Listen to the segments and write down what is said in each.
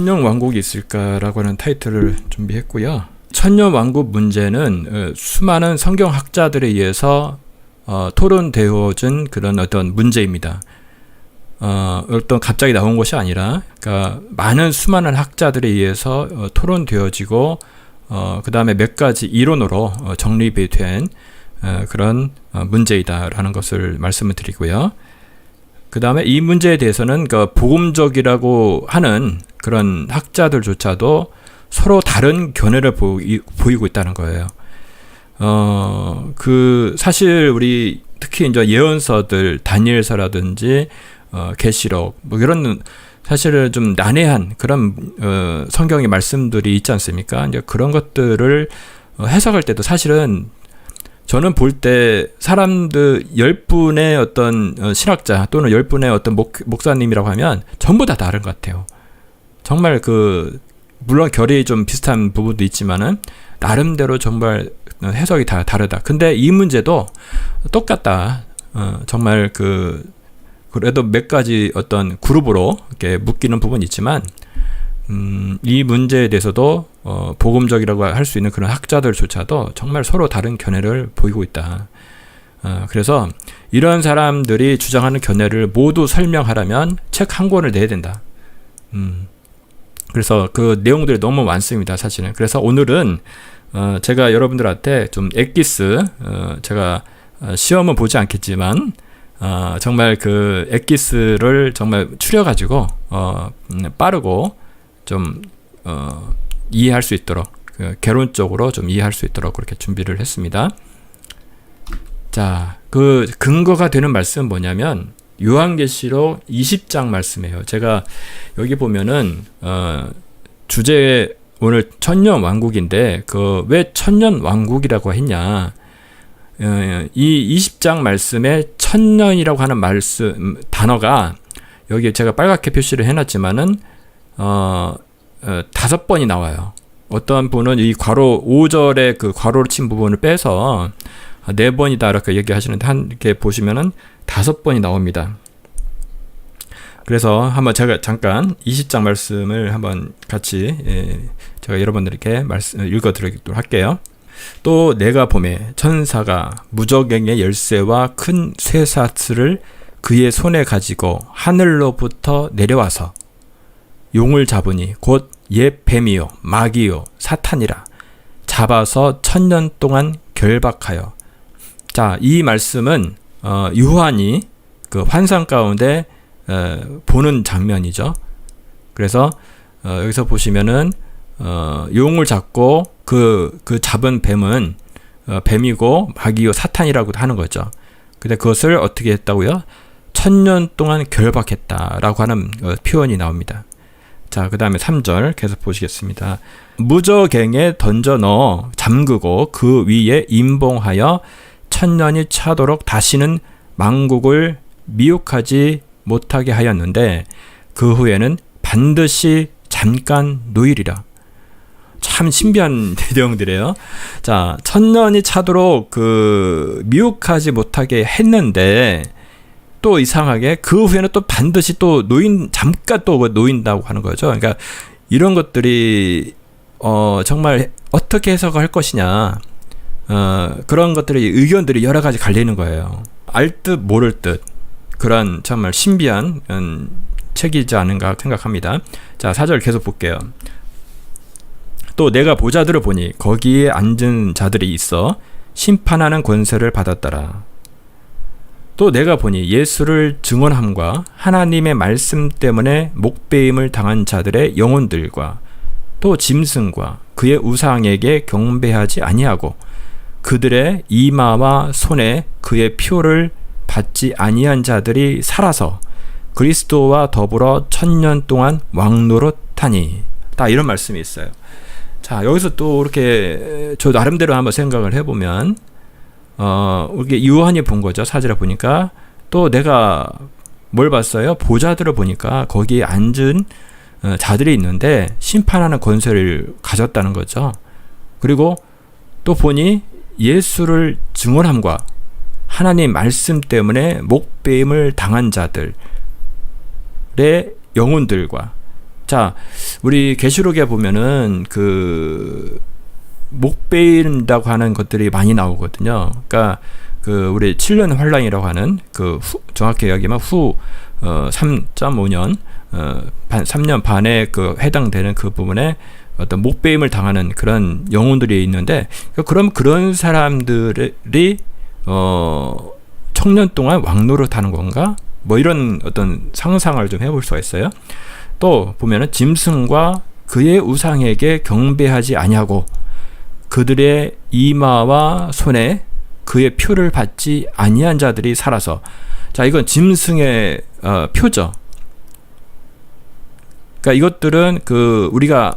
천년왕국이 있을까라고 하는 타이틀을 준비했고요. 천년왕국 문제는 수많은 성경학자들에 의해서 토론되어진 그런 어떤 문제입니다. 어떤 갑자기 나온 것이 아니라, 그러니까 많은 수많은 학자들에 의해서 토론되어지고, 그 다음에 몇 가지 이론으로 정립이 된 그런 문제이다라는 것을 말씀을 드리고요. 그 다음에 이 문제에 대해서는 그 복음적이라고 하는 그런 학자들조차도 서로 다른 견해를 보이고 있다는 거예요. 사실 우리 특히 이제 예언서들, 다니엘서라든지 계시록 뭐 이런 사실은 좀 난해한 그런 성경의 말씀들이 있지 않습니까? 이제 그런 것들을 해석할 때도 사실은 저는 볼 때 사람들 10분의 어떤 신학자 또는 10분의 어떤 목사님이라고 하면 전부 다 다른 것 같아요. 정말 물론 결이 좀 비슷한 부분도 있지만은 나름대로 정말 해석이 다 다르다. 근데 이 문제도 똑같다. 정말 그래도 몇 가지 어떤 그룹으로 이렇게 묶이는 부분이 있지만, 이 문제에 대해서도 복음적이라고 할 수 있는 그런 학자들조차도 정말 서로 다른 견해를 보이고 있다. 그래서 이런 사람들이 주장하는 견해를 모두 설명하려면 책 한 권을 내야 된다. 그래서 그 내용들이 너무 많습니다, 사실은. 그래서 오늘은 제가 여러분들한테 좀 엑기스, 제가 시험은 보지 않겠지만 정말 그 엑기스를 정말 추려가지고 빠르고 좀 이해할 수 있도록, 개론적으로 좀 이해할 수 있도록 그렇게 준비를 했습니다. 자, 그 근거가 되는 말씀은 뭐냐면 요한계시록 20장 말씀이에요. 제가 여기 보면은 주제 오늘 천년왕국인데 왜 천년왕국이라고 했냐? 이 20장 말씀에 천년이라고 하는 단어가 여기 제가 빨갛게 표시를 해놨지만은 5번이 나와요. 어떤 분은 이 괄호 5절에 그 괄호를 친 부분을 빼서 4번이다 이렇게 얘기하시는데, 이렇게 보시면은 5번이 나옵니다. 그래서 한번 제가 잠깐 20장 말씀을 한번 같이 제가 여러분들에게 읽어드리도록 할게요. 또 내가 보매 천사가 무저갱의 열쇠와 큰 쇠사슬을 그의 손에 가지고 하늘로부터 내려와서 용을 잡으니 곧 옛 뱀이요 마귀요 사탄이라 잡아서 1000년 동안 결박하여. 자, 이 말씀은 요한이 그 환상 가운데 보는 장면이죠. 그래서 여기서 보시면은 용을 잡고 그 잡은 뱀은 뱀이고 마귀요 사탄이라고 하는 거죠. 근데 그것을 어떻게 했다고요? 1000년 동안 결박했다라고 하는 표현이 나옵니다. 자, 그 다음에 3절 계속 보시겠습니다. 무저갱에 던져 넣어 잠그고 그 위에 임봉하여 1000년이 차도록 다시는 만국을 미혹하지 못하게 하였는데 그 후에는 반드시 잠깐 노일이라. 참 신비한 내용들이에요. 자, 1000년이 차도록 미혹하지 못하게 했는데 또 이상하게 그 후에는 또 반드시 또 잠깐 또 놓인다고 하는 거죠. 그러니까 이런 것들이 정말 어떻게 해석을 할 것이냐, 그런 것들의 의견들이 여러 가지 갈리는 거예요. 알 듯 모를 듯 그런 정말 신비한 책이지 않은가 생각합니다. 자, 4절 계속 볼게요. 또 내가 보좌들을 보니 거기에 앉은 자들이 있어 심판하는 권세를 받았더라. 또 내가 보니 예수를 증언함과 하나님의 말씀 때문에 목배임을 당한 자들의 영혼들과 또 짐승과 그의 우상에게 경배하지 아니하고 그들의 이마와 손에 그의 표를 받지 아니한 자들이 살아서 그리스도와 더불어 1000년 동안 왕노릇하니. 딱 이런 말씀이 있어요. 자, 여기서 또 이렇게 저 나름대로 한번 생각을 해보면 이렇게 요한이 본 거죠. 사지를 보니까. 또 내가 뭘 봤어요? 보좌들을 보니까 거기에 앉은 자들이 있는데 심판하는 권세를 가졌다는 거죠. 그리고 또 보니 예수를 증언함과 하나님 말씀 때문에 목배임을 당한 자들의 영혼들과 자, 우리 계시록에 보면은 그 목 베인다고 하는 것들이 많이 나오거든요. 그러니까 그 우리 7년 환란이라고 하는 그 정확히 이야기하면 3.5년 3년 반에 그 해당되는 그 부분에 어떤 목베임을 당하는 그런 영혼들이 있는데, 그럼 그런 사람들이 청년 동안 왕노릇하는 건가? 뭐 이런 어떤 상상을 좀 해볼 수가 있어요. 또 보면은 짐승과 그의 우상에게 경배하지 아니하고 그들의 이마와 손에 그의 표를 받지 아니한 자들이 살아서. 자, 이건 짐승의 표죠. 그러니까 이것들은 그 우리가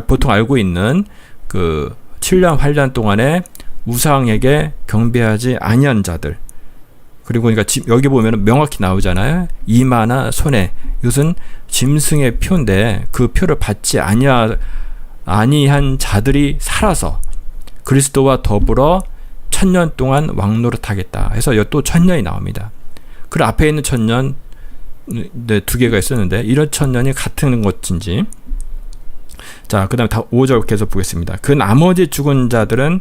보통 알고 있는 그 7년 8년 동안에 우상에게 경배하지 아니한 자들. 그리고 그러니까 여기 보면 명확히 나오잖아요. 이마나 손에. 이것은 짐승의 표인데 그 표를 받지 아니한 자들이 살아서 그리스도와 더불어 1000년 동안 왕노릇하겠다 해서 또 1000년이 나옵니다. 그 앞에 있는 1000년 두 개가 있었는데 이런 1000년이 같은 것인지. 자, 그 다음에 5절 계속 보겠습니다. 그 나머지 죽은 자들은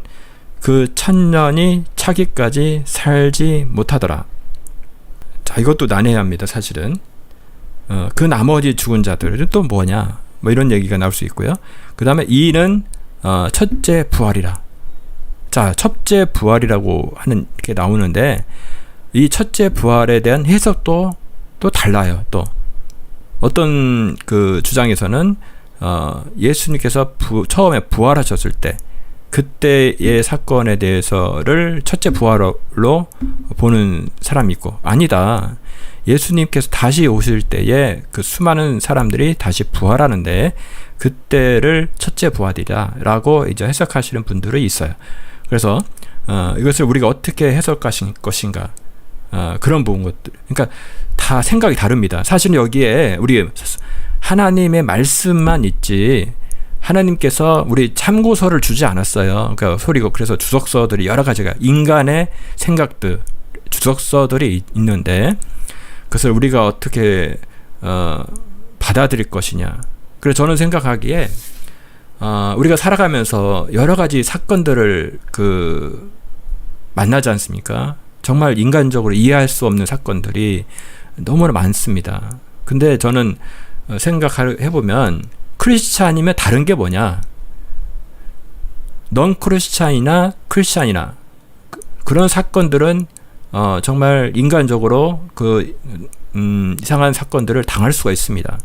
그 1000년이 차기까지 살지 못하더라. 자, 이것도 난해합니다, 사실은. 그 나머지 죽은 자들은 또 뭐냐? 뭐 이런 얘기가 나올 수 있고요. 그 다음에 이는 첫째 부활이라. 자, 첫째 부활이라고 하는 게 나오는데 이 첫째 부활에 대한 해석도 또 달라요. 또 어떤 그 주장에서는 예수님께서 처음에 부활하셨을 때 그때의 사건에 대해서를 첫째 부활로 보는 사람이 있고, 아니다, 예수님께서 다시 오실 때에 그 수많은 사람들이 다시 부활하는데 그때를 첫째 부활이다 라고 이제 해석하시는 분들이 있어요. 그래서 이것을 우리가 어떻게 해석할 것인가, 그런 부분 것들, 그러니까 다 생각이 다릅니다. 사실 여기에 우리 하나님의 말씀만 있지 하나님께서 우리 참고서를 주지 않았어요. 그러니까 그래서 주석서들이 여러 가지가 인간의 생각들, 주석서들이 있는데 그것을 우리가 어떻게 받아들일 것이냐. 그래서 저는 생각하기에 우리가 살아가면서 여러 가지 사건들을 만나지 않습니까? 정말 인간적으로 이해할 수 없는 사건들이 너무나 많습니다. 근데 저는 생각해보면 크리스찬이면 다른 게 뭐냐? 넌 크리스찬이나 크리스찬이나 그런 사건들은 정말 인간적으로 이상한 사건들을 당할 수가 있습니다.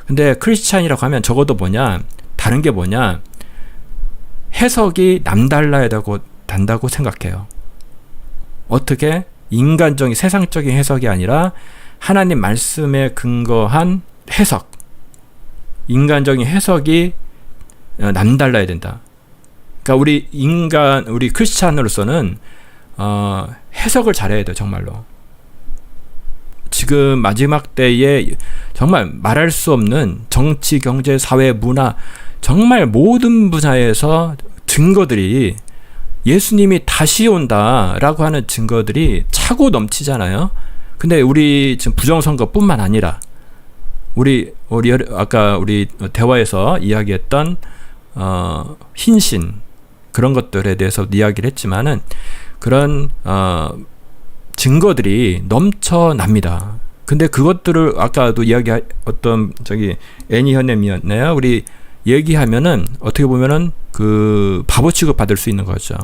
근데 크리스찬이라고 하면 적어도 뭐냐? 다른 게 뭐냐? 해석이 남달라야 된다고 생각해요. 어떻게? 인간적인 세상적인 해석이 아니라 하나님 말씀에 근거한 해석, 인간적인 해석이 남달라야 된다. 그러니까 우리 크리스찬으로서는 해석을 잘해야 돼요, 정말로. 지금 마지막 때에 정말 말할 수 없는 정치, 경제, 사회, 문화, 정말 모든 분야에서 증거들이 예수님이 다시 온다라고 하는 증거들이 차고 넘치잖아요. 근데 우리 지금 부정선거뿐만 아니라 우리 아까 우리 대화에서 이야기했던 흰신 그런 것들에 대해서 이야기를 했지만은 그런 증거들이 넘쳐납니다. 근데 그것들을 아까도 어떤 애니 현님이었나요? 우리 얘기하면은 어떻게 보면은 그 바보 취급 받을 수 있는 거죠.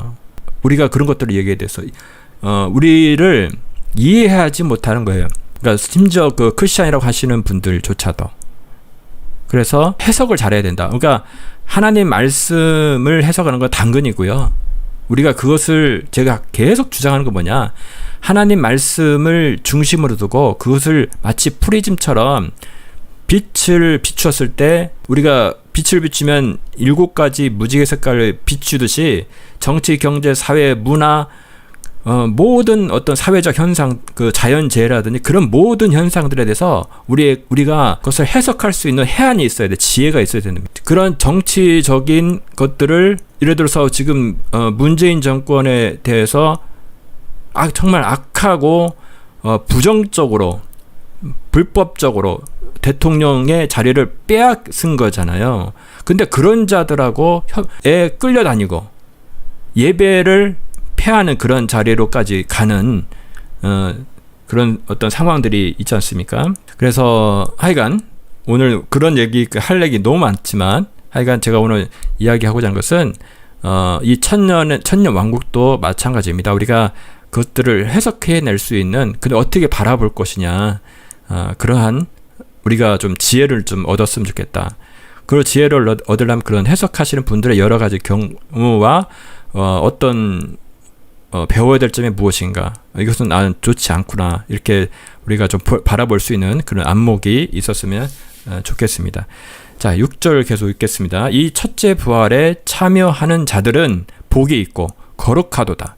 우리가 그런 것들을 얘기에 대해서 우리를 이해하지 못하는 거예요. 그러니까 심지어 그 크리스찬이라고 하시는 분들조차도. 그래서 해석을 잘해야 된다. 그러니까 하나님 말씀을 해석하는 건 당근이고요. 우리가 그것을 제가 계속 주장하는 건 뭐냐? 하나님 말씀을 중심으로 두고 그것을 마치 프리즘처럼 빛을 비추었을 때 우리가 빛을 비추면 7가지 무지개 색깔을 비추듯이 정치, 경제, 사회, 문화, 모든 어떤 사회적 현상, 그 자연재해라든지 그런 모든 현상들에 대해서 우리가 그것을 해석할 수 있는 해안이 있어야 돼. 지혜가 있어야 됩니다. 그런 정치적인 것들을 예를 들어서 지금 문재인 정권에 대해서 정말 악하고 부정적으로 불법적으로 대통령의 자리를 빼앗은 거잖아요. 근데 그런 자들하고 끌려다니고 예배를 패하는 그런 자리로까지 가는 그런 어떤 상황들이 있지 않습니까? 그래서 하여간 오늘 그런 할 얘기 너무 많지만 하여간 제가 오늘 이야기하고자 하는 것은 이 천년 왕국도 마찬가지입니다. 우리가 그것들을 해석해낼 수 있는, 근데 어떻게 바라볼 것이냐, 그러한 우리가 좀 지혜를 좀 얻었으면 좋겠다. 그 지혜를 얻으려면 그런 해석하시는 분들의 여러 가지 경우와 어떤 배워야 될 점이 무엇인가, 이것은 나는 좋지 않구나, 이렇게 우리가 좀 바라볼 수 있는 그런 안목이 있었으면 좋겠습니다. 자, 6절 계속 읽겠습니다. 이 첫째 부활에 참여하는 자들은 복이 있고 거룩하도다.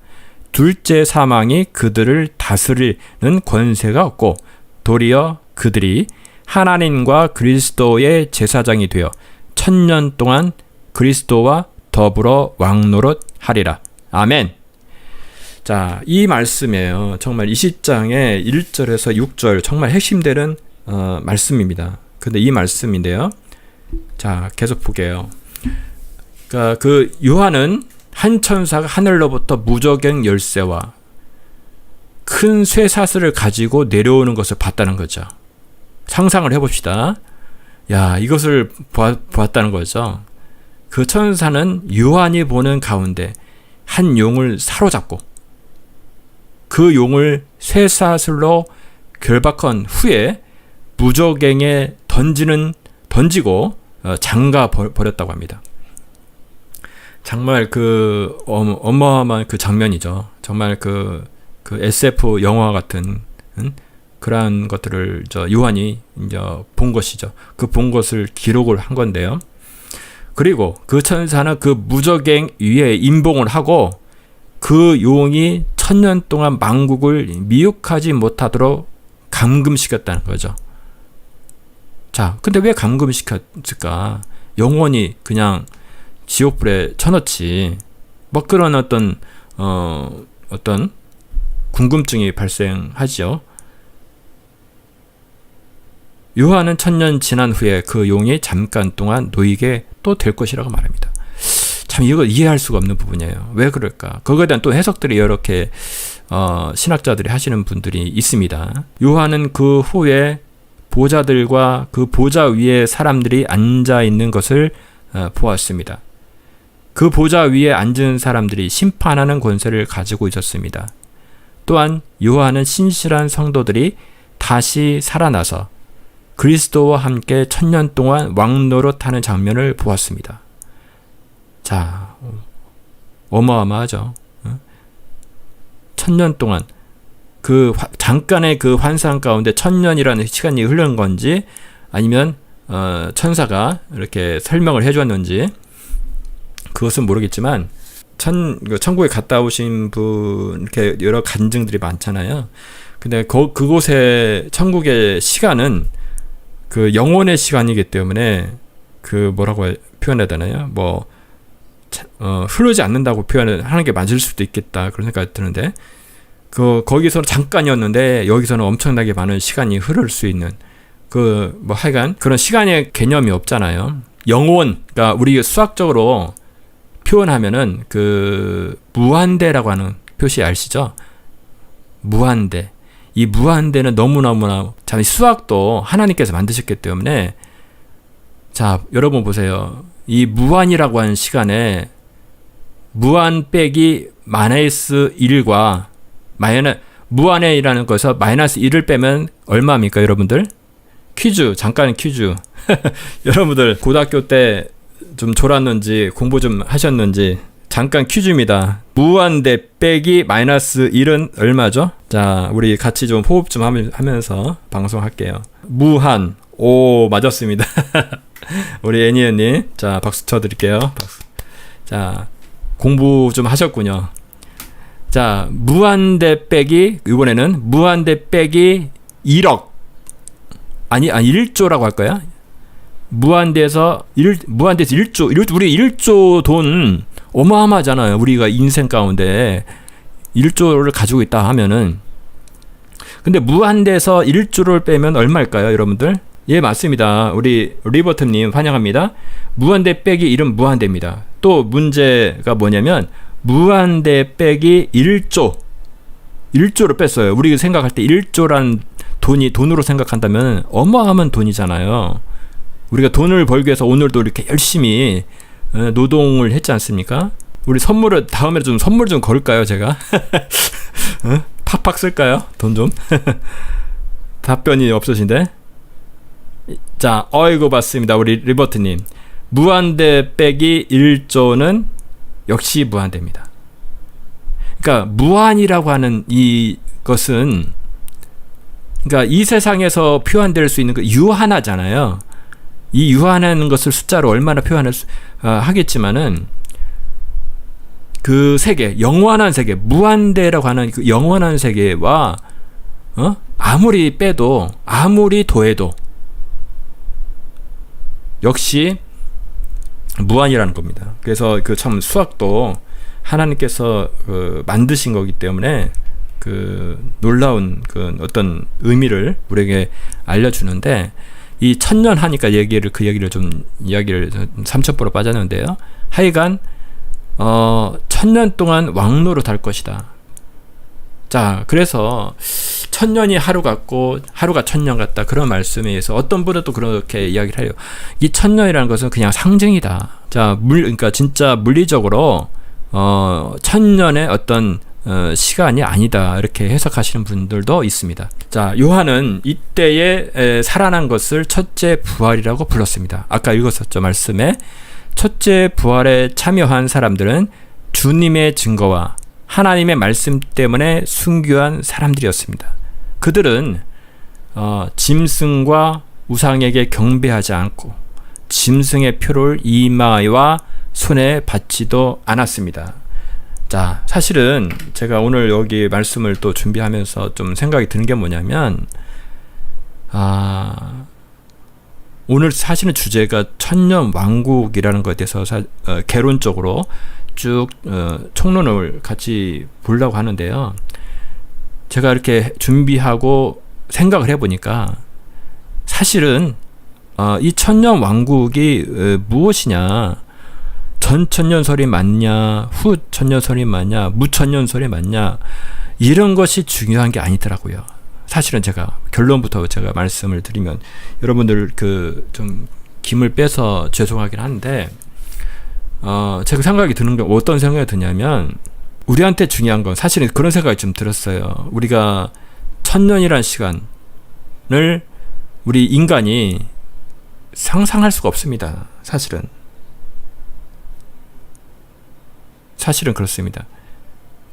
둘째 사망이 그들을 다스리는 권세가 없고 도리어 그들이 하나님과 그리스도의 제사장이 되어 1000년 동안 그리스도와 더불어 왕노릇하리라. 아멘. 자, 이 말씀이에요. 정말 20장의 1절에서 6절 정말 핵심되는 말씀입니다. 근데 이 말씀인데요. 자, 계속 볼게요. 그러니까 그 요한은 한 천사가 하늘로부터 무저갱 열쇠와 큰 쇠사슬을 가지고 내려오는 것을 봤다는 거죠. 상상을 해봅시다. 야, 이것을 보았다는 거죠. 그 천사는 요한이 보는 가운데 한 용을 사로잡고 그 용을 쇠사슬로 결박한 후에 무저갱에 던지고 장가 버렸다고 합니다. 정말 그 어마어마한 그 장면이죠. 정말 그 SF 영화 같은 그러한 것들을 요한이 이제 본 것이죠. 그 본 것을 기록을 한 건데요. 그리고 그 천사는 그 무저갱 위에 임봉을 하고 그 용이 1000년 동안 만국을 미혹하지 못하도록 감금시켰다는 거죠. 자, 근데 왜 감금시켰을까? 영원히 그냥 지옥불에 쳐넣지. 뭐 그런 어떤 궁금증이 발생하죠. 요한은 1000년 지난 후에 그 용이 잠깐 동안 놓이게 또 될 것이라고 말합니다. 참 이거 이해할 수가 없는 부분이에요. 왜 그럴까? 그거에 대한 또 해석들이 이렇게 신학자들이 하시는 분들이 있습니다. 요한은 그 후에 보좌들과 그 보좌 위에 사람들이 앉아 있는 것을 보았습니다. 그 보좌 위에 앉은 사람들이 심판하는 권세를 가지고 있었습니다. 또한 요한은 신실한 성도들이 다시 살아나서 그리스도와 함께 1000년 동안 왕노릇하는 장면을 보았습니다. 자, 어마어마하죠. 1000년 동안 그 잠깐의 그 환상 가운데 1000년이라는 시간이 흐른 건지 아니면 천사가 이렇게 설명을 해주었는지 그것은 모르겠지만 천국에 갔다 오신 분 이렇게 여러 간증들이 많잖아요. 근데 그곳의 천국의 시간은 그 영혼의 시간이기 때문에 그 뭐라고 표현해야 되나요? 뭐 흐르지 않는다고 표현을 하는 게 맞을 수도 있겠다 그런 생각이 드는데 거기서는 잠깐이었는데 여기서는 엄청나게 많은 시간이 흐를 수 있는 뭐 하여간 그런 시간의 개념이 없잖아요. 영혼, 그러니까 우리 수학적으로 표현하면은 그 무한대라고 하는 표시 아시죠? 무한대. 이 무한대는 너무너무나 참 수학도 하나님께서 만드셨기 때문에 자, 여러분 보세요. 이 무한이라고 하는 시간에 무한 빼기 마이너스 1과 무한이라는 것에서 마이너스 1을 빼면 얼마입니까, 여러분들? 잠깐 퀴즈. 여러분들 고등학교 때 좀 졸았는지 공부 좀 하셨는지 잠깐 퀴즈입니다. 무한대 빼기 마이너스 1은 얼마죠? 자, 우리 같이 좀 호흡 좀 하면서 방송할게요. 무한. 오, 맞았습니다. 우리 애니언님, 자, 박수 쳐드릴게요. 박수. 자, 공부 좀 하셨군요. 자, 무한대 빼기, 이번에는 무한대 빼기 1억. 아니 1조라고 할 거야. 무한대에서 1조. 우리 1조 돈 어마어마하잖아요. 우리가 인생 가운데 1조를 가지고 있다 하면은. 근데 무한대에서 1조를 빼면 얼마일까요, 여러분들? 예, 맞습니다. 우리 리버트님 환영합니다. 무한대 빼기 1은 무한대입니다. 또 문제가 뭐냐면 무한대 빼기 1조를 뺐어요. 우리가 생각할 때 1조란 돈이 돈으로 생각한다면 어마어마한 돈이잖아요. 우리가 돈을 벌기 위해서 오늘도 이렇게 열심히 노동을 했지 않습니까? 우리 선물을 다음에 좀 선물 좀 걸까요, 제가? 팍팍 쓸까요? 돈 좀. 답변이 없으신데. 자, 어이구 봤습니다. 우리 리버트님. 무한대 빼기 1조는 역시 무한대입니다. 그러니까 무한이라고 하는 이것은, 그러니까 이 세상에서 표현될 수 있는 그 유한하잖아요. 이 유한한 것을 숫자로 얼마나 표현할 수 하겠지만은 그 세계, 영원한 세계, 무한대라고 하는 그 영원한 세계와 아무리 빼도 아무리 더해도 역시 무한이라는 겁니다. 그래서 그 참 수학도 하나님께서 만드신 거기 때문에 그 놀라운 그 어떤 의미를 우리에게 알려주는데, 이 천년 하니까 그 얘기를 좀 이야기를 3첩보로 빠졌는데요. 하여간 1000년 동안 왕노로 달 것이다. 자, 그래서 1000년이 하루 같고 하루가 1000년 같다, 그런 말씀에 의해서 어떤 분은 또 그렇게 이야기를 해요. 이 1000년이라는 것은 그냥 상징이다. 자, 그러니까 진짜 물리적으로 1000년의 어떤 시간이 아니다, 이렇게 해석하시는 분들도 있습니다. 자, 요한은 이때에 살아난 것을 첫째 부활이라고 불렀습니다. 아까 읽었었죠, 말씀에. 첫째 부활에 참여한 사람들은 주님의 증거와 하나님의 말씀 때문에 순교한 사람들이었습니다. 그들은 짐승과 우상에게 경배하지 않고 짐승의 표를 이마와 손에 받지도 않았습니다. 자, 사실은 제가 오늘 여기 말씀을 또 준비하면서 좀 생각이 드는 게 뭐냐면, 오늘 사실은 주제가 천년 왕국이라는 것에 대해서 개론적으로 쭉 총론을 같이 보려고 하는데요. 제가 이렇게 준비하고 생각을 해보니까 사실은 이 천년 왕국이 무엇이냐, 전천년설이 맞냐, 후천년설이 맞냐, 무천년설이 맞냐, 이런 것이 중요한 게 아니더라고요. 사실은 제가 결론부터 제가 말씀을 드리면 여러분들 좀 김을 빼서 죄송하긴 한데, 제가 생각이 드는 게 어떤 생각이 드냐면, 우리한테 중요한 건 사실은 그런 생각이 좀 들었어요. 우리가 1000년이라는 시간을 우리 인간이 상상할 수가 없습니다. 사실은 그렇습니다.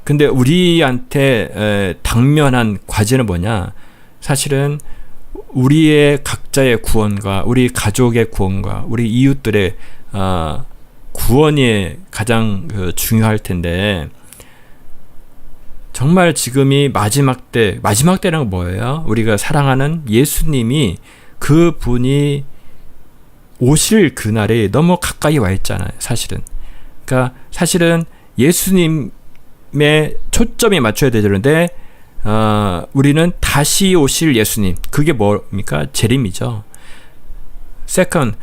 근데 우리한테 당면한 과제는 뭐냐? 사실은 우리의 각자의 구원과 우리 가족의 구원과 우리 이웃들의 구원이 가장 중요할 텐데, 정말 지금이 마지막 때라는 건 뭐예요? 우리가 사랑하는 예수님이, 그분이 오실 그날이 너무 가까이 와 있잖아요, 사실은. 그러니까 사실은 예수님의 초점이 맞춰야 되는데, 우리는 다시 오실 예수님, 그게 뭡니까? 재림이죠. Second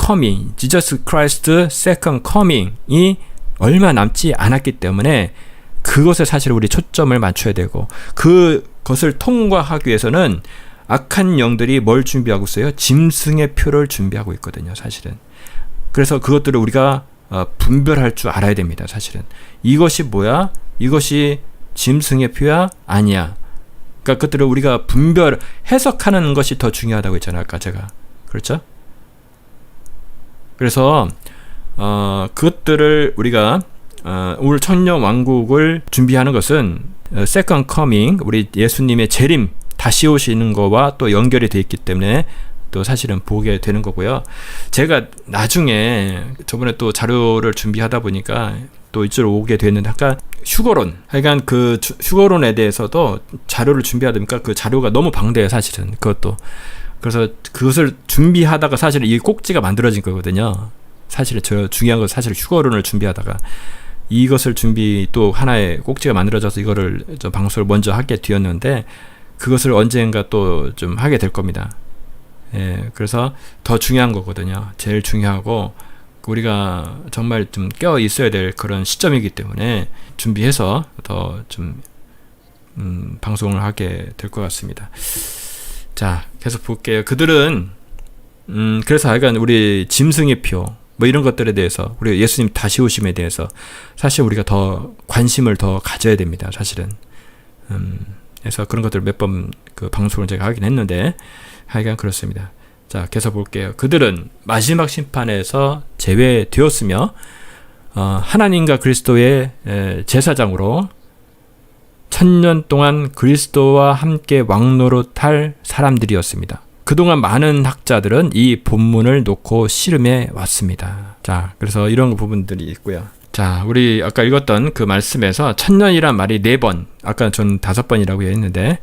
coming, Jesus Christ second coming이 얼마 남지 않았기 때문에 그것에 사실 우리 초점을 맞춰야 되고, 그것을 통과하기 위해서는 악한 영들이 뭘 준비하고 있어요? 짐승의 표를 준비하고 있거든요, 사실은. 그래서 그것들을 우리가 분별할 줄 알아야 됩니다, 사실은. 이것이 뭐야? 이것이 짐승의 표야? 아니야. 그러니까 그것들을 우리가 해석하는 것이 더 중요하다고 했잖아요, 아까 제가. 그렇죠? 그래서 그것들을 우리가 오늘 천년 왕국을 준비하는 것은 Second Coming, 우리 예수님의 재림, 다시 오시는 거와 또 연결이 되어 있기 때문에 또 사실은 보게 되는 거고요. 제가 나중에 저번에 또 자료를 준비하다 보니까 또 이쪽으로 오게 됐는데, 아까 휴거론, 하여간 그 휴거론에 대해서도 자료를 휴거하다 보니까 그 자료가 너무 방대해요, 사실은. 그것도. 그래서 그것을 준비하다가 사실은 이 꼭지가 만들어진 거거든요. 사실은 저 중요한 건 사실 휴거론을 준비하다가 이것을 또 하나의 꼭지가 만들어져서 이거를 좀 방송을 먼저 하게 되었는데, 그것을 언젠가 또 좀 하게 될 겁니다. 그래서 더 중요한 거거든요. 제일 중요하고 우리가 정말 좀 깨어 있어야 될 그런 시점이기 때문에 준비해서 더 좀 방송을 하게 될 것 같습니다. 자, 계속 볼게요. 그들은 그래서 하여간 우리 짐승의 표 뭐 이런 것들에 대해서 우리 예수님 다시 오심에 대해서 사실 우리가 더 관심을 더 가져야 됩니다. 사실은 그래서 그런 것들 몇 번 그 방송을 제가 하긴 했는데 하여간 그렇습니다. 자, 계속 볼게요. 그들은 마지막 심판에서 제외되었으며 하나님과 그리스도의 제사장으로 1000년 동안 그리스도와 함께 왕노릇할 사람들이었습니다. 그동안 많은 학자들은 이 본문을 놓고 씨름해 왔습니다. 자, 그래서 이런 부분들이 있고요. 자, 우리 아까 읽었던 그 말씀에서 1000년이란 말이 4번, 아까 전 5번이라고 했는데,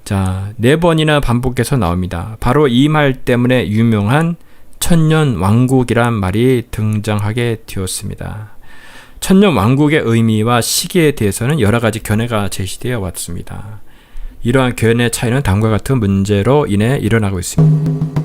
자, 4번이나 반복해서 나옵니다. 바로 이 말 때문에 유명한 1000년 왕국이란 말이 등장하게 되었습니다. 1000년 왕국의 의미와 시기에 대해서는 여러 가지 견해가 제시되어 왔습니다. 이러한 견해 차이는 다음과 같은 문제로 인해 일어나고 있습니다.